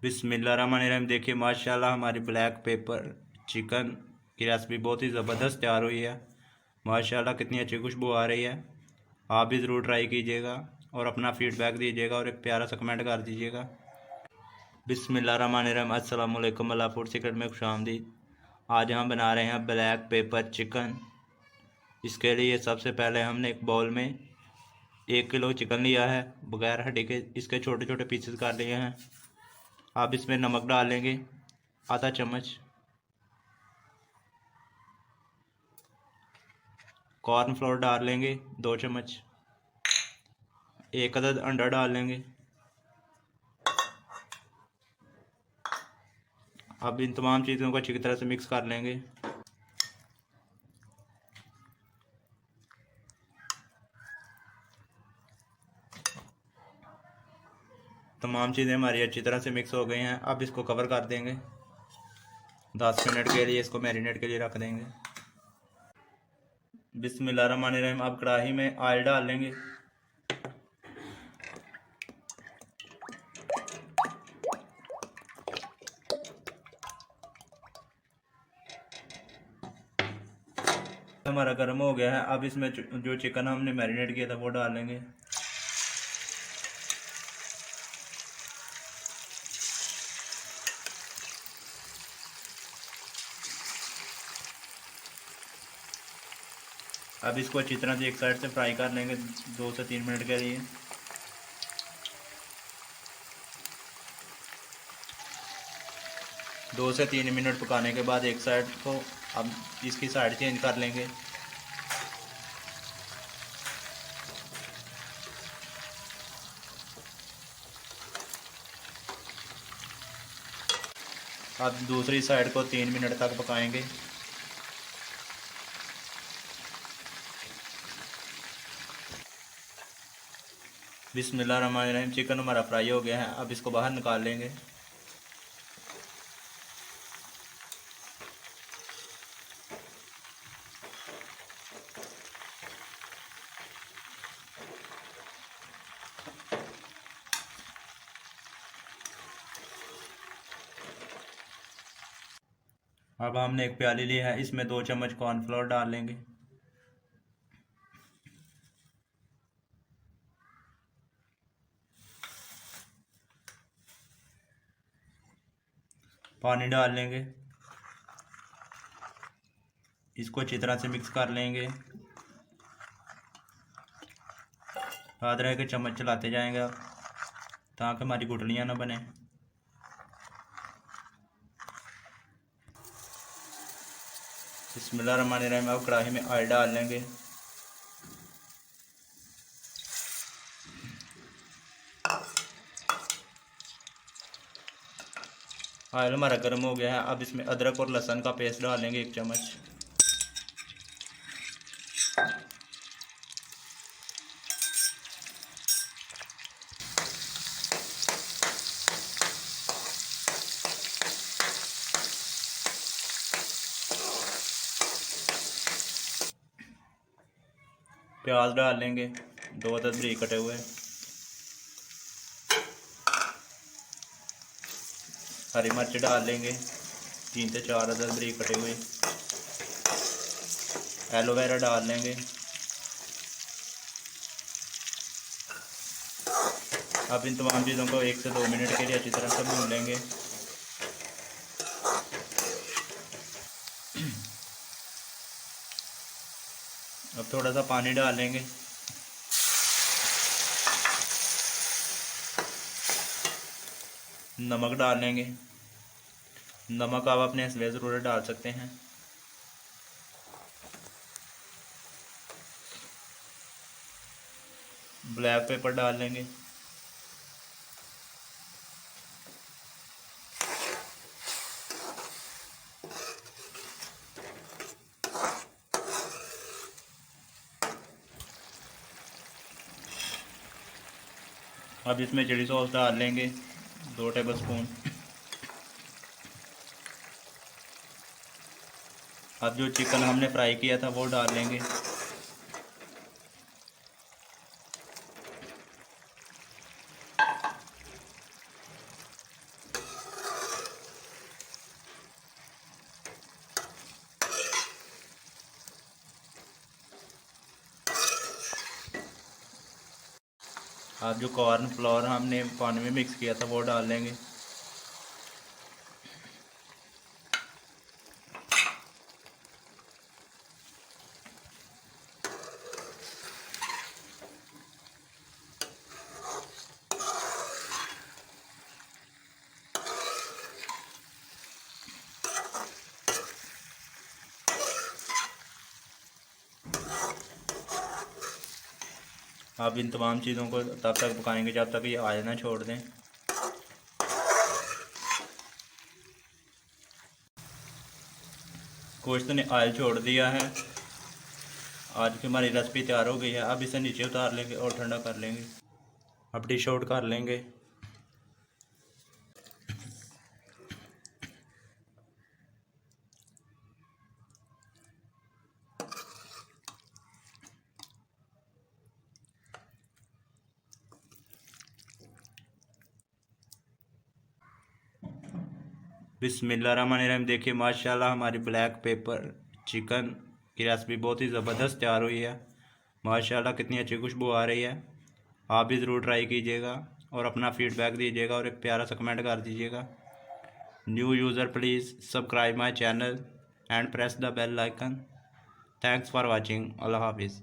बिस्मिल्लाहिर्रहमानिर्रहीम। देखिए माशाल्लाह हमारी ब्लैक पेपर चिकन की रेसिपी बहुत ही ज़बरदस्त तैयार हुई है। माशाल्लाह कितनी अच्छी खुशबू आ रही है। आप भी ज़रूर ट्राई कीजिएगा और अपना फीडबैक दीजिएगा और एक प्यारा सा कमेंट कर दीजिएगा। बिस्मिल्लाहिर्रहमानिर्रहीम। अस्सलाम वालेकुम। अल्लाह फूड सीक्रेट में खुशामदीद। आज हम बना रहे हैं ब्लैक पेपर चिकन। इसके लिए सबसे पहले हमने एक बाउल में 1 किलो चिकन लिया है, बगैर हड्डी के इसके छोटे छोटे पीसेस कर लिए हैं। आप इसमें नमक डालेंगे आधा चम्मच, कॉर्नफ्लोर डाल लेंगे 2 चम्मच, 1 अदद अंडा डाल लेंगे। अब इन तमाम चीज़ों को अच्छी तरह से मिक्स कर लेंगे। तमाम चीज़ें हमारी अच्छी तरह से मिक्स हो गई हैं। अब इसको कवर कर देंगे, 10 मिनट के लिए इसको मैरिनेट के लिए रख देंगे। बिस्मिल्लाहिर्रहमानिर्रहीम। अब कढ़ाई में ऑयल डाल लेंगे। हमारा गर्म हो गया है। अब इसमें जो चिकन हमने मैरिनेट किया था वो डाल लेंगे। अब इसको अच्छी तरह से एक साइड से फ्राई कर लेंगे 2 से 3 मिनट के लिए। दो से 3 मिनट पकाने के बाद एक साइड को अब इसकी साइड चेंज कर लेंगे। अब दूसरी साइड को 3 मिनट तक पकाएंगे। बिस्मिल्लाहिर्रहमानिर्रहीम। चिकन हमारा फ्राई हो गया है। अब इसको बाहर निकाल लेंगे। अब हमने एक प्याली ली है, इसमें 2 चम्मच कॉर्नफ्लोर डाल लेंगे। पानी डाल लेंगे। इसको अच्छी तरह से मिक्स कर लेंगे। याद रहे कि चम्मच चलाते जाएंगे ताकि हमारी गुठलियाँ ना बने। बिस्मिल्लाहिर्रहमानिर्रहीम। अब कढ़ाई में ऑयल डाल लेंगे। ऑयल हमारा गर्म हो गया है। अब इसमें अदरक और लहसुन का पेस्ट डाल लेंगे 1 चम्मच। प्याज डाल लेंगे 2 अदद बारीक कटे हुए। हरी मिर्च डाल लेंगे 3 से 4 अदद बारीक कटे हुए। एलोवेरा डाल लेंगे। अब इन तमाम चीज़ों को 1 से 2 मिनट के लिए अच्छी तरह से भून लेंगे। अब थोड़ा सा पानी डाल लेंगे। नमक डाल लेंगे। नमक आप अपने हिसाब ज़रूर डाल सकते हैं। ब्लैक पेपर डाल लेंगे। अब इसमें चिली सॉस डाल लेंगे 2 टेबल स्पून। अब जो चिकन हमने फ्राई किया था वो डाल लेंगे। अब जो कॉर्न फ्लोर हमने पानी में मिक्स किया था वो डाल लेंगे। अब इन तमाम चीज़ों को तब तक पकाएंगे जब तक ये ऑयल ना छोड़ दें। गोश्त ने ऑयल छोड़ दिया है। आज की हमारी रेसिपी तैयार हो गई है। अब इसे नीचे उतार लेंगे और ठंडा कर लेंगे। अब डिश आउट कर लेंगे। बिस्मिल्लाहिर्रहमानिर्रहीम। देखिए माशाल्लाह हमारी ब्लैक पेपर चिकन की रेसिपी बहुत ही ज़बरदस्त तैयार हुई है। माशाल्लाह कितनी अच्छी खुशबू आ रही है। आप भी ज़रूर ट्राई कीजिएगा और अपना फीडबैक दीजिएगा और एक प्यारा सा कमेंट कर दीजिएगा। New user please subscribe my channel and press the bell icon. Thanks for watching. अल्लाह हाफिज़।